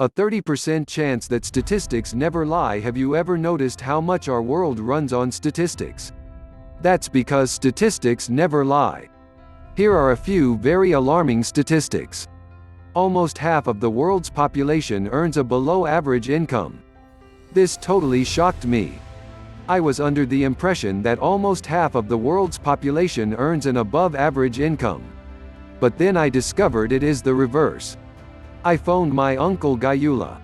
A 30% chance that statistics never lie. Have you ever noticed how much our world runs on statistics? That's because statistics never lie. Here are a few very alarming statistics. Almost half of the world's population earns a below-average income. This totally shocked me. I was under the impression that almost half of the world's population earns an above-average income. But then I discovered it is the reverse. I phoned my uncle Gayula.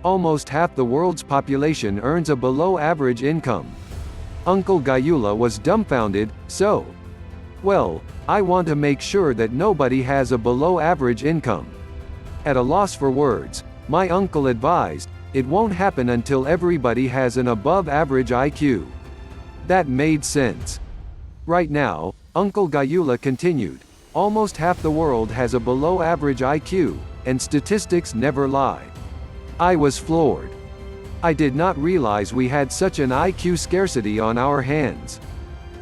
Almost half the world's population earns a below-average income. Uncle Gayula was dumbfounded. So? Well, I want to make sure that nobody has a below-average income. At a loss for words, my uncle advised, it won't happen until everybody has an above-average IQ. That made sense. Right now, Uncle Gayula continued, almost half the world has a below-average IQ, and statistics never lie. I was floored. I did not realize we had such an IQ scarcity on our hands.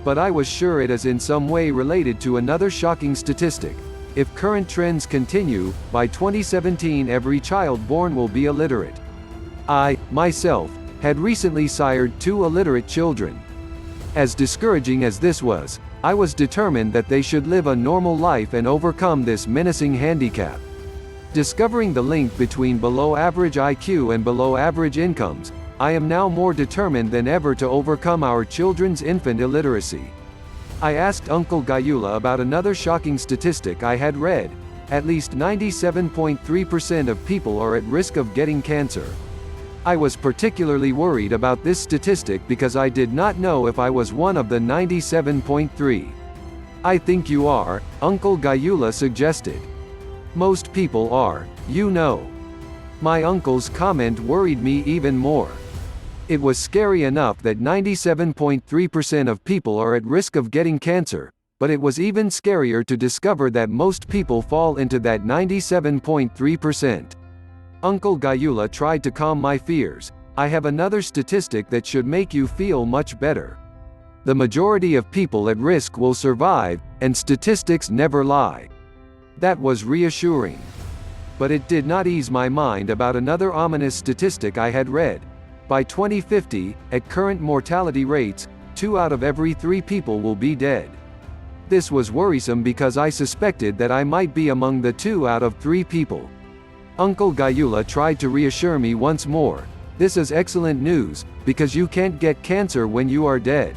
But I was sure it is in some way related to another shocking statistic. If current trends continue, by 2017 every child born will be illiterate. I, myself, had recently sired 2 illiterate children. As discouraging as this was, I was determined that they should live a normal life and overcome this menacing handicap. Discovering the link between below-average IQ and below-average incomes, I am now more determined than ever to overcome our children's infant illiteracy. I asked Uncle Gayula about another shocking statistic I had read. At least 97.3% of people are at risk of getting cancer. I was particularly worried about this statistic because I did not know if I was one of the 97.3. I think you are, Uncle Gayula suggested. Most people are, you know. My uncle's comment worried me even more. It was scary enough that 97.3% of people are at risk of getting cancer, but it was even scarier to discover that most people fall into that 97.3%. Uncle Gayula tried to calm my fears. I have another statistic that should make you feel much better. The majority of people at risk will survive, and statistics never lie. That was reassuring. But it did not ease my mind about another ominous statistic I had read. By 2050, at current mortality rates, 2 out of every 3 people will be dead. This was worrisome because I suspected that I might be among the 2 out of 3 people. Uncle Gayula tried to reassure me once more. This is excellent news, because you can't get cancer when you are dead.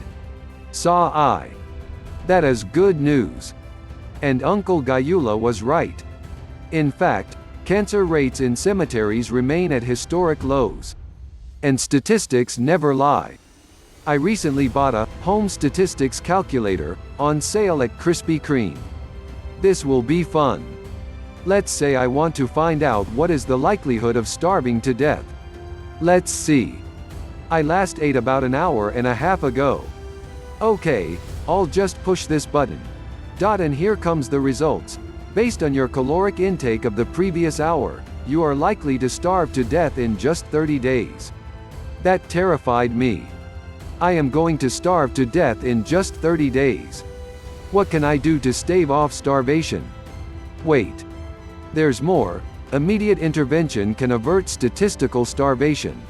Saw I. That is good news. And Uncle Gayula was right. In fact, cancer rates in cemeteries remain at historic lows. And statistics never lie. I recently bought a home statistics calculator on sale at Krispy Kreme. This will be fun. Let's say I want to find out what is the likelihood of starving to death. Let's see. I last ate about an hour and a half ago. Okay, I'll just push this button. And here comes the results. Based on your caloric intake of the previous hour, you are likely to starve to death in just 30 days. That terrified me. I am going to starve to death in just 30 days. What can I do to stave off starvation? Wait. There's more. Immediate intervention can avert statistical starvation.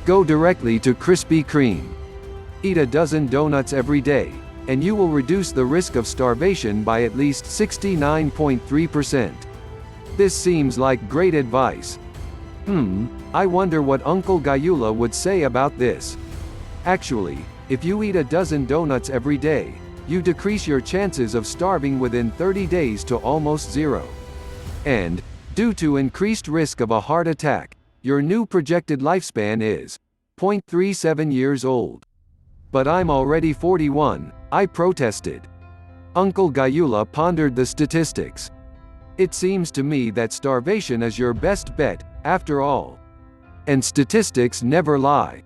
Go directly to Krispy Kreme. Eat a dozen donuts every day, and you will reduce the risk of starvation by at least 69.3%. This seems like great advice. I wonder what Uncle Gayula would say about this. Actually, if you eat a dozen donuts every day, you decrease your chances of starving within 30 days to almost 0. And, due to increased risk of a heart attack, your new projected lifespan is 0.37 years old. But I'm already 41, I protested. Uncle Gayula pondered the statistics. It seems to me that starvation is your best bet, after all. And statistics never lie.